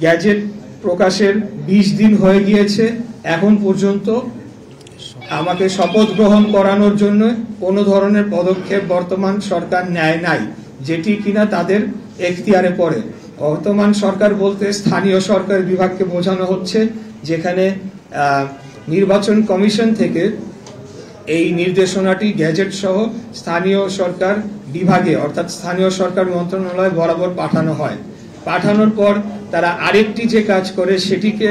Gadget প্রকাশের 20 দিন হয়ে গিয়েছে, এখন পর্যন্ত আমাকে শপথ গ্রহণ করানোর জন্য কোনো ধরনের পদক্ষেপ বর্তমান সরকার নেয় নাই, যেটি কিনা তাদের এখতিয়ারে পড়ে। বর্তমান সরকার বলতে স্থানীয় সরকার বিভাগকে বোঝানো হচ্ছে, যেখানে নির্বাচন কমিশন থেকে এই নির্দেশনাটি গ্যাজেট সহ স্থানীয় সরকার বিভাগে অর্থাৎ স্থানীয় সরকার মন্ত্রণালয় বরাবর পাঠানো হয়। পাঠানোর পর তারা আরেকটি যে কাজ করে সেটিকে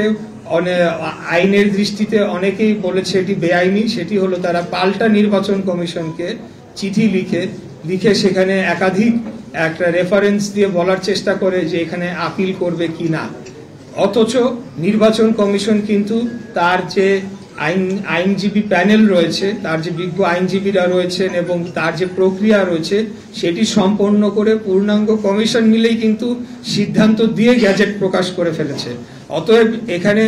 আইনের দৃষ্টিতে অনেকেই বলেছে এটি বেআইনি, সেটি হলো তারা পাল্টা নির্বাচন কমিশনকে চিঠি লিখে সেখানে একাধিক একটা রেফারেন্স দিয়ে বলার চেষ্টা করে যে এখানে আপিল করবে কি না। অথচ নির্বাচন কমিশন কিন্তু তার যে আইনজীবী প্যানেল রয়েছে, তার যে বিজ্ঞ আইনজীবীরা রয়েছেন এবং তার যে প্রক্রিয়া রয়েছে সেটি সম্পন্ন করে পূর্ণাঙ্গ কমিশন মিলেই কিন্তু সিদ্ধান্ত দিয়ে গ্যাজেট প্রকাশ করে ফেলেছে। অতএব এখানে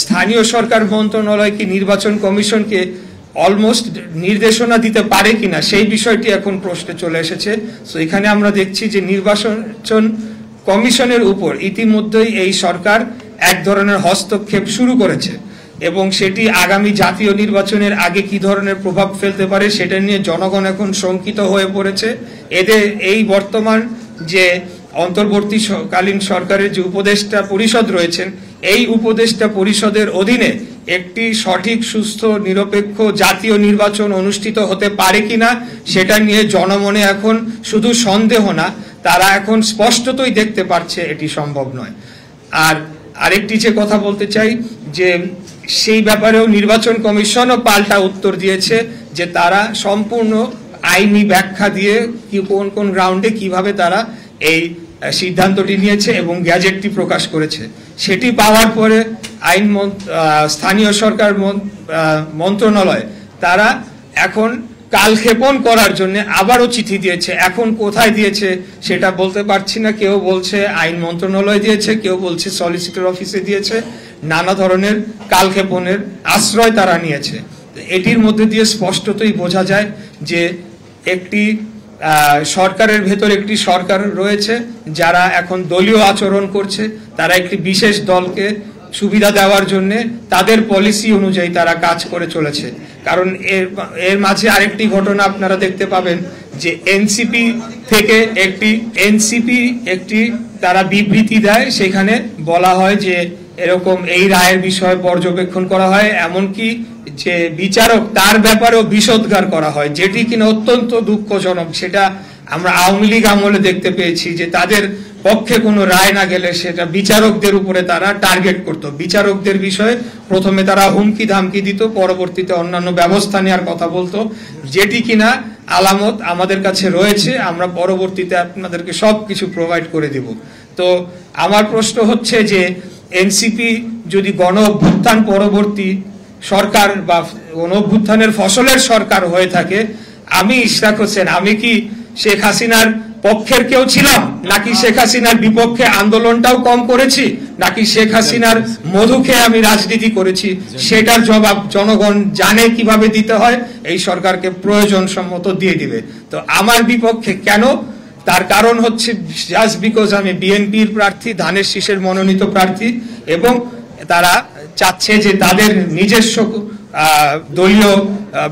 স্থানীয় সরকার মন্ত্রণালয় কি নির্বাচন কমিশনকে অলমোস্ট নির্দেশনা দিতে পারে কিনা সেই বিষয়টি এখন প্রশ্নে চলে এসেছে। তো এখানে আমরা দেখছি যে নির্বাচন কমিশনের উপর ইতিমধ্যেই এই সরকার এক ধরনের হস্তক্ষেপ শুরু করেছে এবং সেটি আগামী জাতীয় নির্বাচনের আগে কি ধরনের প্রভাব ফেলতে পারে সেটা নিয়ে জনগণ এখন শঙ্কিত হয়ে পড়েছে। এদের এই বর্তমান যে অন্তর্বর্তীকালীন সরকারের যে উপদেষ্টা পরিষদ রয়েছেন, এই উপদেষ্টা পরিষদের অধীনে একটি সঠিক সুস্থ নিরপেক্ষ জাতীয় নির্বাচন অনুষ্ঠিত হতে পারে কিনা সেটা নিয়ে জনমনে এখন শুধু সন্দেহ না, তারা এখন স্পষ্টতই দেখতে পারছে এটি সম্ভব নয়। আর আরেকটি যে কথা বলতে চাই যে সেই ব্যাপারেও নির্বাচন কমিশনও পাল্টা উত্তর দিয়েছে যে তারা সম্পূর্ণ আইনি ব্যাখ্যা দিয়ে কোন কোন গ্রাউন্ডে কিভাবে তারা এই সিদ্ধান্তটি নিয়েছে এবং গ্যাজেটটি প্রকাশ করেছে। সেটি পাওয়ার পরে স্থানীয় সরকার মন্ত্রণালয় তারা এখন কালক্ষেপণ করার জন্য আবারও চিঠি দিয়েছে। এখন কোথায় দিয়েছে সেটা বলতে পারছি না, কেউ বলছে আইন মন্ত্রণালয় দিয়েছে, কেউ বলছে সলিসিটর অফিসে দিয়েছে, নানা ধরনের কালক্ষেপণের আশ্রয় তারা নিয়েছে। এটির মধ্যে দিয়ে স্পষ্টতই বোঝা যায় যে একটি সরকারের ভেতর একটি সরকার রয়েছে যারা এখন দলীয় আচরণ করছে, তারা একটি বিশেষ দলকে সুবিধা দেওয়ার জন্য তাদের পলিসি অনুযায়ী তারা কাজ করে চলেছে। কারণ এর মাঝে আরেকটি ঘটনা আপনারা দেখতে পাবেন যে এনসিপি থেকে একটি তারা বিবৃতি দেয়, সেখানে বলা হয় যে এরকম এই রায়ের বিষয়ে পর্যবেক্ষণ করা হয়, এমনকি যে বিচারক তার ব্যাপারেও বিষোদ্গার করা হয়, যেটি কিনা অত্যন্ত দুঃখজনক। সেটা আমরা আওয়ামী লীগ আমলে দেখতে পেয়েছি যে তাদের পক্ষে কোনো রায় না গেলে সেটা বিচারকদের উপরে তারা টার্গেট করত। বিচারকদের বিষয়ে প্রথমে তারা হুমকি ধামকি দিত, পরবর্তীতে অন্যান্য ব্যবস্থা নেওয়ার কথা বলতো, যেটি কিনা আলামত আমাদের কাছে রয়েছে। আমরা পরবর্তীতে আপনাদেরকে সবকিছু প্রোভাইড করে দেব। তো আমার প্রশ্ন হচ্ছে যে এনসিপি যদি গণ অভ্যুত্থান পরবর্তী সরকার বা গণ অভ্যুত্থানের ফসলের সরকার হয়ে থাকে, আমি ইশরাক হোসেন আমি কি শেখ হাসিনার পক্ষের কেউ ছিলাম, নাকি শেখ হাসিনার বিপক্ষে আন্দোলনটাও কম করেছি, নাকি শেখ হাসিনার মধু খেয়ে আমি রাজনীতি করেছি, সেটার জবাব জনগণ জানে কিভাবে দিতে হয়, এই সরকারকে প্রয়োজন সম্মত দিয়ে দিবে। তো আমার বিপক্ষে কেন, তার কারণ হচ্ছে জাস্ট বিকজ আমি বিএনপির প্রার্থী, ধানের শীষের মনোনীত প্রার্থী, এবং তারা চাচ্ছে যে তাদের নিজস্ব দলীয়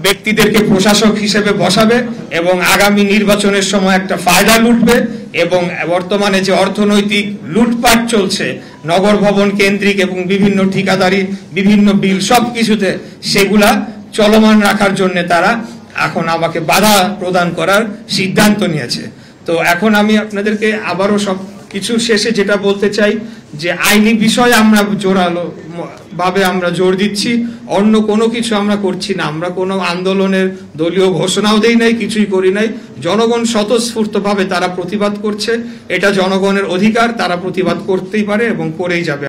ব্যক্তিদেরকে প্রশাসক হিসেবে বসাবে এবং আগামী নির্বাচনের সময় একটা ফায়দা লুটবে। এবং বর্তমানে যে অর্থনৈতিক লুটপাট চলছে নগর ভবন কেন্দ্রিক এবং বিভিন্ন ঠিকাদারি বিভিন্ন বিল সবকিছুতে, সেগুলা চলমান রাখার জন্য তারা এখন আমাকে বাধা প্রদান করার সিদ্ধান্ত নিয়েছে। তো এখন আমি আপনাদেরকে আবারও সব কিছু শেষে যেটা বলতে চাই যে আইনি বিষয়ে আমরা জোরালো ভাবে আমরা জোর দিচ্ছি, অন্য কোনো কিছু আমরা করছি না। আমরা কোনো আন্দোলনের দলীয় ঘোষণাও দেই নাই, কিছুই করি নাই। জনগণ স্বতঃস্ফূর্তভাবে তারা প্রতিবাদ করছে, এটা জনগণের অধিকার, তারা প্রতিবাদ করতেই পারে এবং করেই যাবে।